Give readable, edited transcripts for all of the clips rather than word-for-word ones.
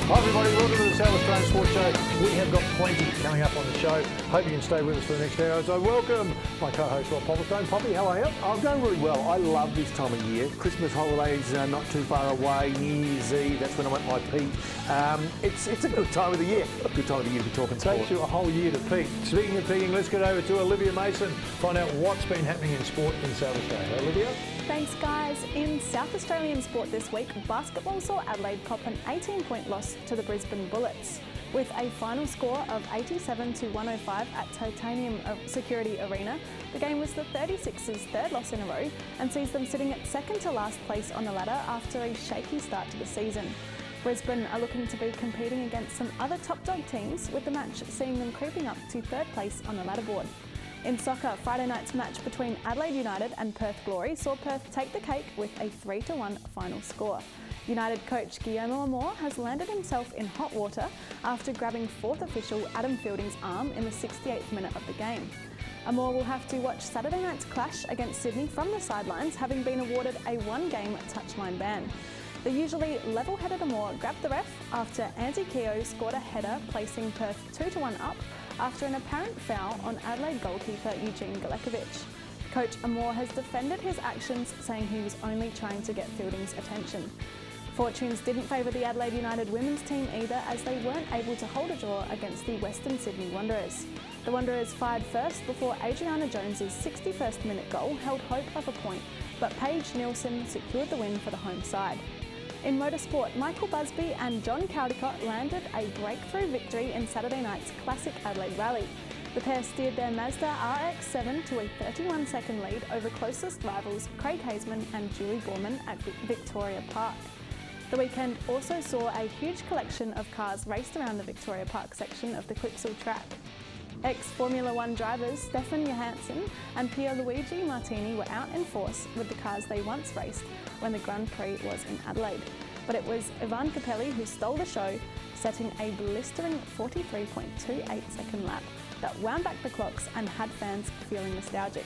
Hi everybody, welcome to the South Australian Sports Show. We have got plenty coming up on the show. Hope you can stay with us for the next hour. So welcome my co-host Rob Popplestone. Poppy, how are you? I'm going really well. I love this time of year. Christmas holidays not too far away. New Year's Eve, that's when I'm at my peak. It's a good time of the year. A good time of the year to be talking sport. Takes you a whole year to peak. Speaking of peaking, let's get over to Olivia Mason, find out what's been happening in sport in South Australia. Olivia? Thanks guys. In South Australian sport this week, basketball saw Adelaide cop an 18-point loss to the Brisbane Bullets. With a final score of 87-105 at Titanium Security Arena, the game was the 36ers' third loss in a row and sees them sitting at second to last place on the ladder after a shaky start to the season. Brisbane are looking to be competing against some other top dog teams, with the match seeing them creeping up to third place on the ladder board. In soccer, Friday night's match between Adelaide United and Perth Glory saw Perth take the cake with a 3-1 final score. United coach Guillermo Amor has landed himself in hot water after grabbing fourth official Adam Fielding's arm in the 68th minute of the game. Amor will have to watch Saturday night's clash against Sydney from the sidelines, having been awarded a one-game touchline ban. The usually level-headed Amor grabbed the ref after Andy Keogh scored a header, placing Perth 2-1 up after an apparent foul on Adelaide goalkeeper Eugene Galekovic. Coach Amor has defended his actions, saying he was only trying to get Fielding's attention. Fortunes didn't favour the Adelaide United women's team either, as they weren't able to hold a draw against the Western Sydney Wanderers. The Wanderers fired first before Adriana Jones's 61st minute goal held hope of a point, but Paige Nielsen secured the win for the home side. In motorsport, Michael Busby and John Caldicott landed a breakthrough victory in Saturday night's classic Adelaide Rally. The pair steered their Mazda RX-7 to a 31-second lead over closest rivals Craig Hazeman and Julie Borman at Victoria Park. The weekend also saw a huge collection of cars raced around the Victoria Park section of the Clipsal track. Ex-Formula One drivers Stefan Johansson and Pierluigi Martini were out in force with the cars they once raced when the Grand Prix was in Adelaide. But it was Ivan Capelli who stole the show, setting a blistering 43.28-second lap that wound back the clocks and had fans feeling nostalgic.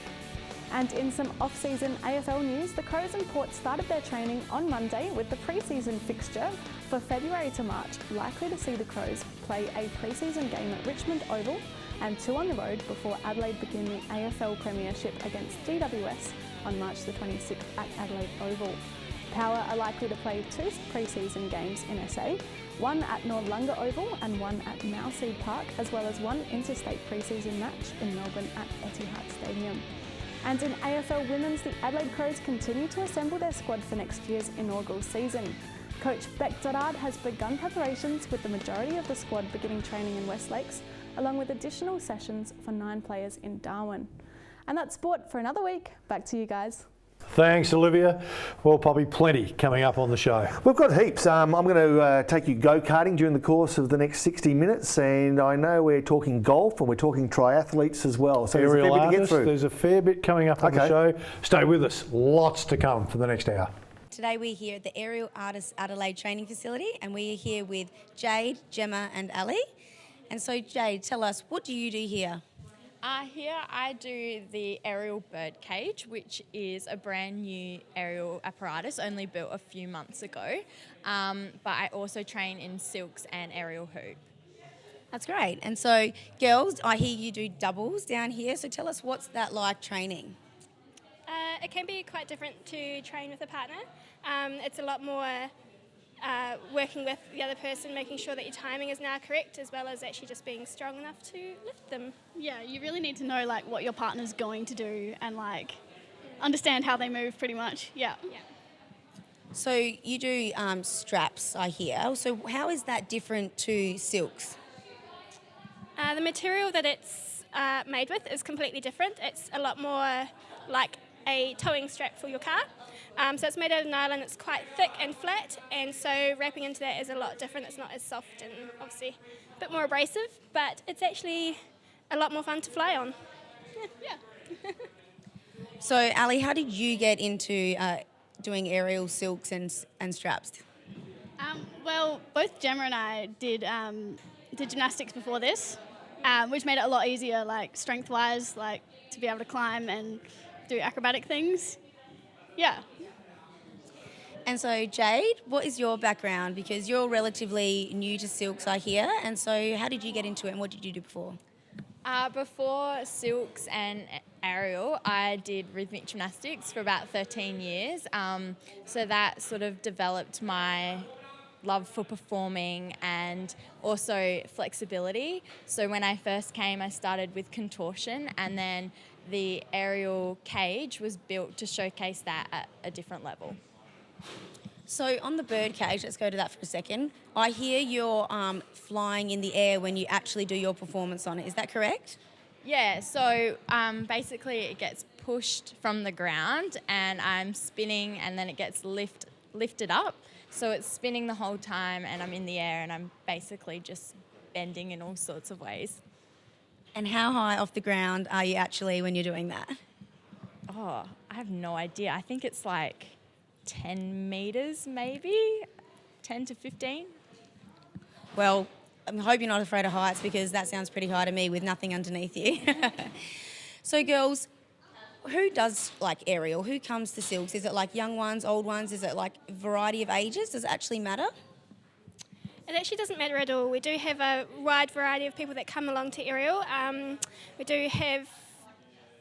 And in some off-season AFL news, the Crows and Port started their training on Monday with the pre-season fixture for February to March, likely to see the Crows play a pre-season game at Richmond Oval and two on the road before Adelaide begin the AFL Premiership against GWS on March the 26th at Adelaide Oval. Power are likely to play two pre-season games in SA, one at Noarlunga Oval and one at Mouseed Park, as well as one interstate pre-season match in Melbourne at Etihad Stadium. And in AFL Women's, the Adelaide Crows continue to assemble their squad for next year's inaugural season. Coach Beck Doddard has begun preparations, with the majority of the squad beginning training in West Lakes, along with additional sessions for 9 players in Darwin. And that's sport for another week. Back to you guys. Thanks, Olivia. Well, probably plenty coming up on the show. We've got heaps. I'm going to take you go-karting during the course of the next 60 minutes, and I know we're talking golf and we're talking triathletes as well. So Aerial there's a fair bit to get artists, through. there's a fair bit coming up on the show. Stay with us. Lots to come for the next hour. Today we're here at the Aerial Artists Adelaide Training Facility, and we're here with Jade, Gemma and Ali. And so Jade, tell us, what do you do here? Here I do the aerial bird cage, which is a brand new aerial apparatus only built a few months ago. But I also train in silks and aerial hoop. That's great. And so girls, I hear you do doubles down here. So tell us, what's that like training? It can be quite different to train with a partner. It's a lot more working with the other person, making sure that your timing is now correct, as well as actually just being strong enough to lift them. Yeah, you really need to know like what your partner's going to do and like understand how they move pretty much. Yeah. So you do straps, I hear. So how is that different to silks? The material that it's made with is completely different. It's a lot more like a towing strap for your car. So it's made out of nylon. It's quite thick and flat, and so wrapping into that is a lot different. It's not as soft and obviously a bit more abrasive, but it's actually a lot more fun to fly on. Yeah. So Ali, how did you get into doing aerial silks and straps? Well, both Gemma and I did gymnastics before this, which made it a lot easier, like strength-wise, like to be able to climb and do acrobatic things. Yeah. And so, Jade, what is your background? Because you're relatively new to silks, I hear. And so, how did you get into it and what did you do before? Before silks and aerial, I did rhythmic gymnastics for about 13 years. So that sort of developed my love for performing and also flexibility. So when I first came, I started with contortion, and then the aerial cage was built to showcase that at a different level. So on the bird cage, let's go to that for a second. I hear you're flying in the air when you actually do your performance on it. Is that correct? Yeah, so basically it gets pushed from the ground and I'm spinning and then it gets lifted up. So it's spinning the whole time and I'm in the air and I'm basically just bending in all sorts of ways. And how high off the ground are you actually when you're doing that? Oh, I have no idea. I think it's like 10 metres maybe, 10 to 15. Well, I hope you're not afraid of heights because that sounds pretty high to me with nothing underneath you. So girls, who does like aerial? Who comes to silks? Is it like young ones, old ones? Is it like a variety of ages? Does it actually matter? It actually doesn't matter at all. We do have a wide variety of people that come along to aerial. We do have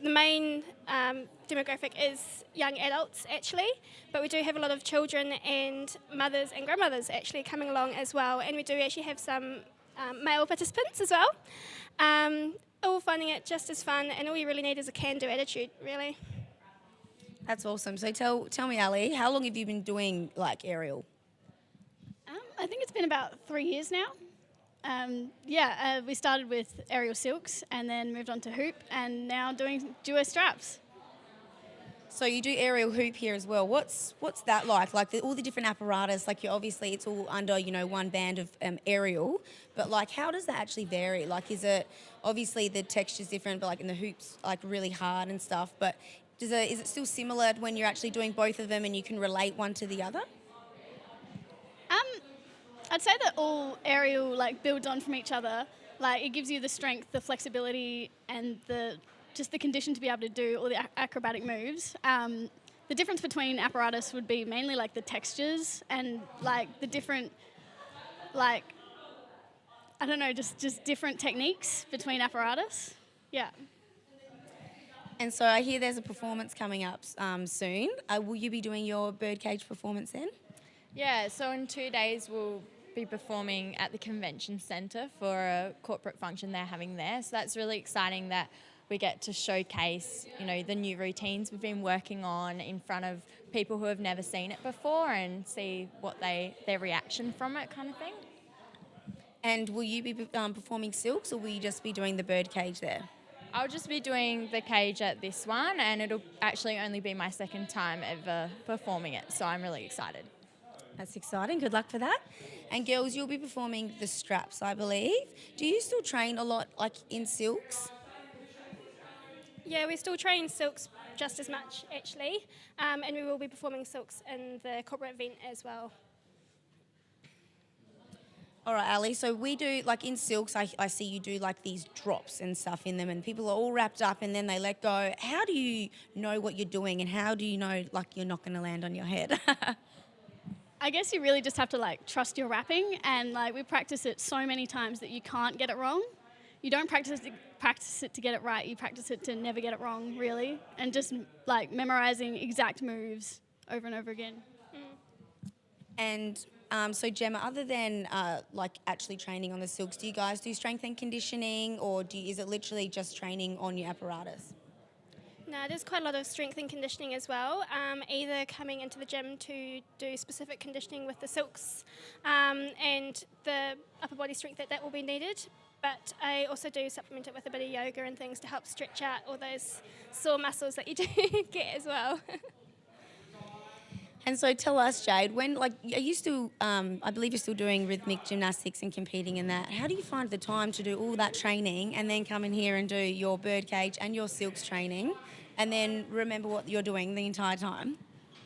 the main demographic is young adults actually, but we do have a lot of children and mothers and grandmothers actually coming along as well, and we do actually have some male participants as well. All finding it just as fun, and all you really need is a can-do attitude, really. That's awesome. So tell me, Ali, how long have you been doing like aerial? I think it's been about 3 years now. We started with aerial silks and then moved on to hoop and now doing duo straps. So you do aerial hoop here as well. What's that like? Like all the different apparatus, like obviously it's all under, one band of aerial, but like how does that actually vary? Like is it, obviously the texture's different, but like in the hoops, like really hard and stuff, but is it still similar when you're actually doing both of them and you can relate one to the other? I'd say that all aerial builds on from each other. Like it gives you the strength, the flexibility, and the condition to be able to do all the acrobatic moves. The difference between apparatus would be mainly like the textures and the different just different techniques between apparatus. Yeah. And so I hear there's a performance coming up soon. Will you be doing your birdcage performance then? Yeah, so in 2 days we'll be performing at the convention centre for a corporate function they're having there. So that's really exciting that we get to showcase, the new routines we've been working on in front of people who have never seen it before and see what their reaction from it kind of thing. And will you be performing silks or will you just be doing the birdcage there? I'll just be doing the cage at this one and it'll actually only be my second time ever performing it. So I'm really excited. That's exciting. Good luck for that. And girls, you'll be performing the straps, I believe. Do you still train a lot, like in silks? Yeah, we still train silks just as much actually, and we will be performing silks in the corporate event as well. All right, Ali, so we do, like in silks, I see you do like these drops and stuff in them and people are all wrapped up and then they let go. How do you know what you're doing and how do you know like you're not going to land on your head? I guess you really just have to trust your wrapping, and we practice it so many times that you can't get it wrong. You don't practice it to get it right. You practice it to never get it wrong, really, and just memorizing exact moves over and over again. And so Gemma, other than actually training on the silks, do you guys do strength and conditioning, or is it literally just training on your apparatus? No, there's quite a lot of strength and conditioning as well, either coming into the gym to do specific conditioning with the silks and the upper body strength that will be needed, but I also do supplement it with a bit of yoga and things to help stretch out all those sore muscles that you do get as well. And so tell us, Jade, are you still, I believe you're still doing rhythmic gymnastics and competing in that. How do you find the time to do all that training and then come in here and do your birdcage and your silks training and then remember what you're doing the entire time?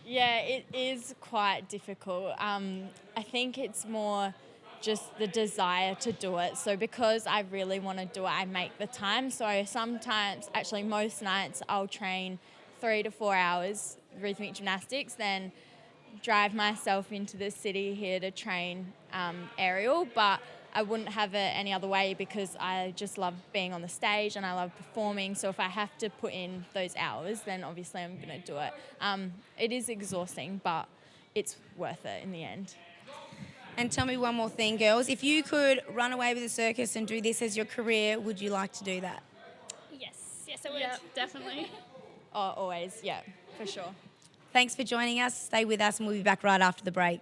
Yeah, it is quite difficult. I think it's more just the desire to do it. So because I really want to do it, I make the time. So sometimes, actually most nights, I'll train 3 to 4 hours rhythmic gymnastics, then drive myself into the city here to train aerial, but I wouldn't have it any other way because I just love being on the stage and I love performing. So if I have to put in those hours, then obviously I'm going to do it. It is exhausting, but it's worth it in the end. And tell me one more thing, girls. If you could run away with a circus and do this as your career, would you like to do that? Yes, I would. Yeah, definitely. Oh, always, yeah, for sure. Thanks for joining us. Stay with us and we'll be back right after the break.